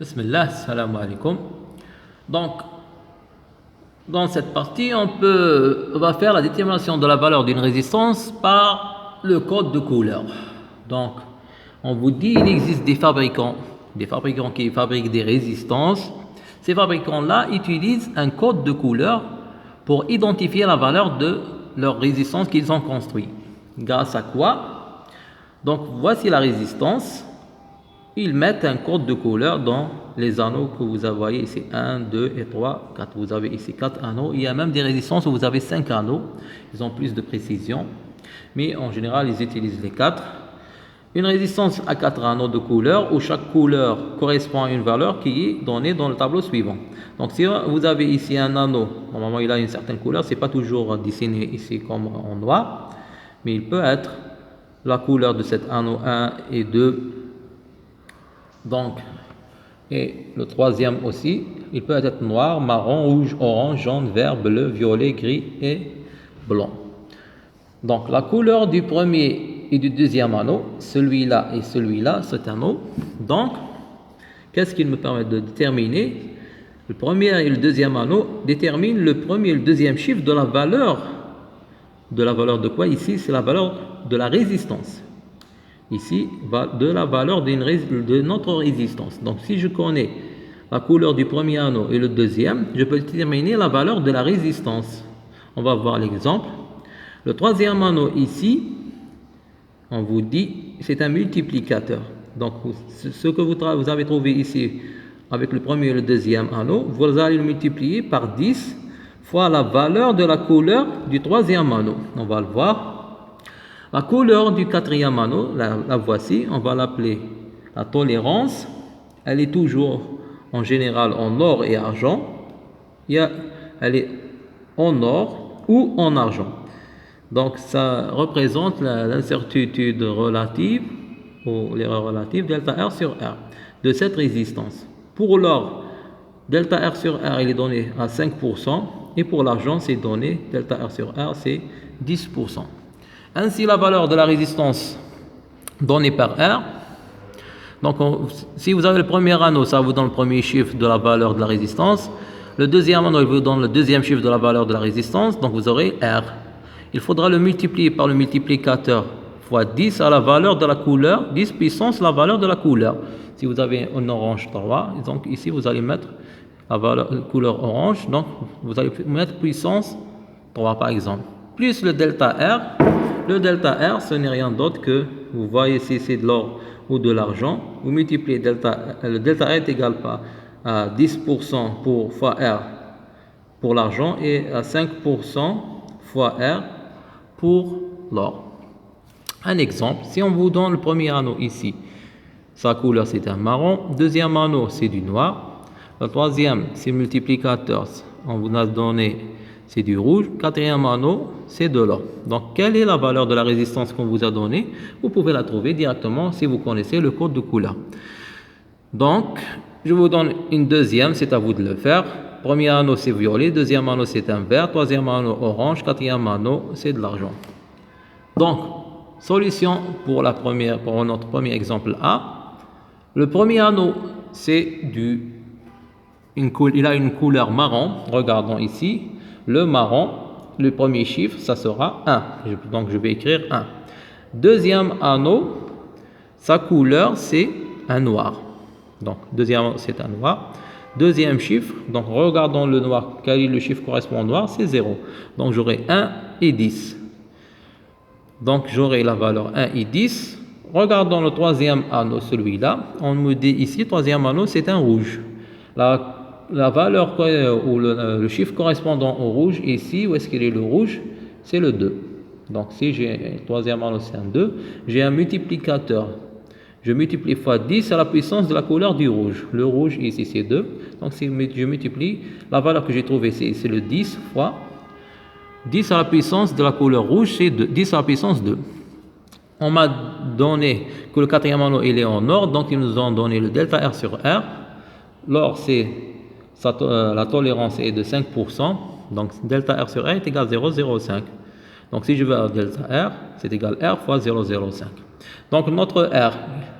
Bismillah, salam alaikum. Donc, dans cette partie, on va faire la détermination de la valeur d'une résistance par le code de couleur. Donc, on vous dit il existe des fabricants qui fabriquent des résistances. Ces fabricants-là utilisent un code de couleur pour identifier la valeur de leur résistance qu'ils ont construit. Grâce à quoi? Donc, voici la résistance. Ils mettent un code de couleur dans les anneaux que vous voyez ici, 1, 2 et 3, 4. Vous avez ici 4 anneaux. Il y a même des résistances où vous avez 5 anneaux. Ils ont plus de précision. Mais en général, ils utilisent les 4. Une résistance à 4 anneaux de couleur où chaque couleur correspond à une valeur qui est donnée dans le tableau suivant. Donc si vous avez ici un anneau, normalement il a une certaine couleur, ce n'est pas toujours dessiné ici comme en noir, mais il peut être la couleur de cet anneau 1 et 2. Donc, et le troisième aussi, il peut être noir, marron, rouge, orange, jaune, vert, bleu, violet, gris et blanc. Donc, la couleur du premier et du deuxième anneau, celui-là et celui-là, cet anneau. Donc, qu'est-ce qu'il me permet de déterminer? Le premier et le deuxième anneau déterminent le premier et le deuxième chiffre de la valeur. De la valeur de quoi ici? C'est la valeur de la résistance. Ici, de la valeur de notre résistance. Donc, si je connais la couleur du premier anneau et le deuxième, je peux déterminer la valeur de la résistance. On va voir l'exemple. Le troisième anneau ici, on vous dit, c'est un multiplicateur. Donc, ce que vous avez trouvé ici avec le premier et le deuxième anneau, vous allez le multiplier par 10 fois la valeur de la couleur du troisième anneau. On va le voir. La couleur du quatrième anneau, la voici, on va l'appeler la tolérance. Elle est toujours en général en or et argent. Elle est en or ou en argent. Donc ça représente l'incertitude relative ou l'erreur relative delta R sur R de cette résistance. Pour l'or, delta R sur R il est donné à 5% et pour l'argent c'est donné delta R sur R c'est 10%. Ainsi, la valeur de la résistance donnée par R, donc si vous avez le premier anneau, ça vous donne le premier chiffre de la valeur de la résistance. Le deuxième anneau, il vous donne le deuxième chiffre de la valeur de la résistance, donc vous aurez R. Il faudra le multiplier par le multiplicateur fois 10 à la valeur de la couleur, 10 puissance la valeur de la couleur. Si vous avez un orange 3, donc ici vous allez mettre la couleur orange, donc vous allez mettre puissance 3 par exemple, plus le delta R. Le delta R, ce n'est rien d'autre que, vous voyez si c'est de l'or ou de l'argent, vous multipliez le delta R est égal à 10% fois R pour l'argent et à 5% fois R pour l'or. Un exemple, si on vous donne le premier anneau ici, sa couleur c'est un marron, deuxième anneau c'est du noir, le troisième c'est multiplicateur, on vous a donné c'est du rouge, quatrième anneau, c'est de l'or. Donc, quelle est la valeur de la résistance qu'on vous a donnée? Vous pouvez la trouver directement si vous connaissez le code de couleur. Donc, je vous donne une deuxième, c'est à vous de le faire. Premier anneau, c'est violet, deuxième anneau, c'est un vert, troisième anneau, orange, quatrième anneau, c'est de l'argent. Donc, solution pour notre premier exemple A. Le premier anneau, c'est il a une couleur marron, regardons ici. Le marron, le premier chiffre, ça sera 1. Donc, je vais écrire 1. Deuxième anneau, sa couleur, c'est un noir. Donc, deuxième anneau, c'est un noir. Deuxième chiffre, donc regardons le noir. Quel est le chiffre correspond au noir? C'est 0. Donc, j'aurai 1 et 10. Donc, j'aurai la valeur 1 et 10. Regardons le troisième anneau, celui-là. On me dit ici, troisième anneau, c'est un rouge. La valeur ou le chiffre correspondant au rouge, ici, où est-ce qu'il est le rouge? C'est le 2. Donc, si j'ai le troisième anneau, c'est un 2, j'ai un multiplicateur. Je multiplie fois 10 à la puissance de la couleur du rouge. Le rouge, ici, c'est 2. Donc, si je multiplie, la valeur que j'ai trouvée, c'est le 10 fois 10 à la puissance de la couleur rouge, c'est 10 à la puissance 2. On m'a donné que le quatrième anneau, il est en or, donc ils nous ont donné le delta R sur R. L'or, c'est la tolérance est de 5%, donc delta R sur R est égal à 0,05. Donc si je veux delta R, c'est égal à R fois 0,05. Donc notre R,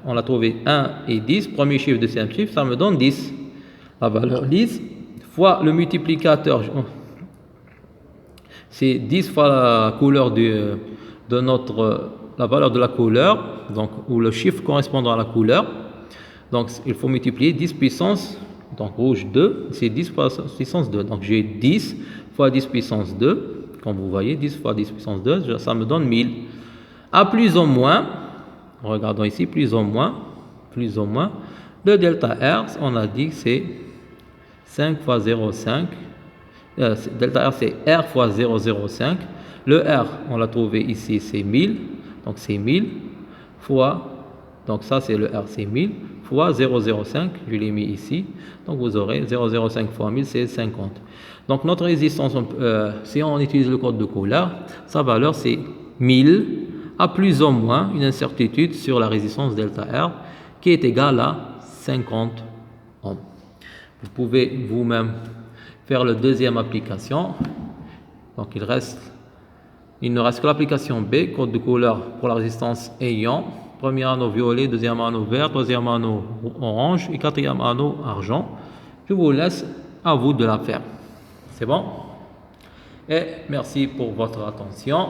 on l'a trouvé 1 et 10, premier chiffre, deuxième chiffre, ça me donne 10. La valeur 10 fois le multiplicateur, c'est 10 fois la couleur la valeur de la couleur, donc, ou le chiffre correspondant à la couleur. Donc il faut multiplier 10 puissance, donc rouge 2, c'est 10 fois puissance 2. Donc j'ai 10 fois 10 puissance 2, comme vous voyez, 10 fois 10 puissance 2, ça me donne 1000. À plus ou moins, regardons ici, plus ou moins, le delta R, on a dit que c'est 5 fois 0,5. Delta R, c'est R fois 0,05. Le R, on l'a trouvé ici, c'est 1000. Donc c'est 1000 fois, donc ça c'est le R, c'est 1000 fois 0,05. Je l'ai mis ici. Donc vous aurez 0,05 fois 1000, c'est 50. Donc notre résistance, si on utilise le code de Couleur, sa valeur c'est 1000 à plus ou moins une incertitude sur la résistance delta R qui est égale à 50 ohms. Vous pouvez vous-même faire la deuxième application. Donc il ne reste que l'application B, code de couleur pour la résistance ayant premier anneau violet, deuxième anneau vert, troisième anneau orange et quatrième anneau argent. Je vous laisse, à vous de la faire. C'est bon? Et merci pour votre attention.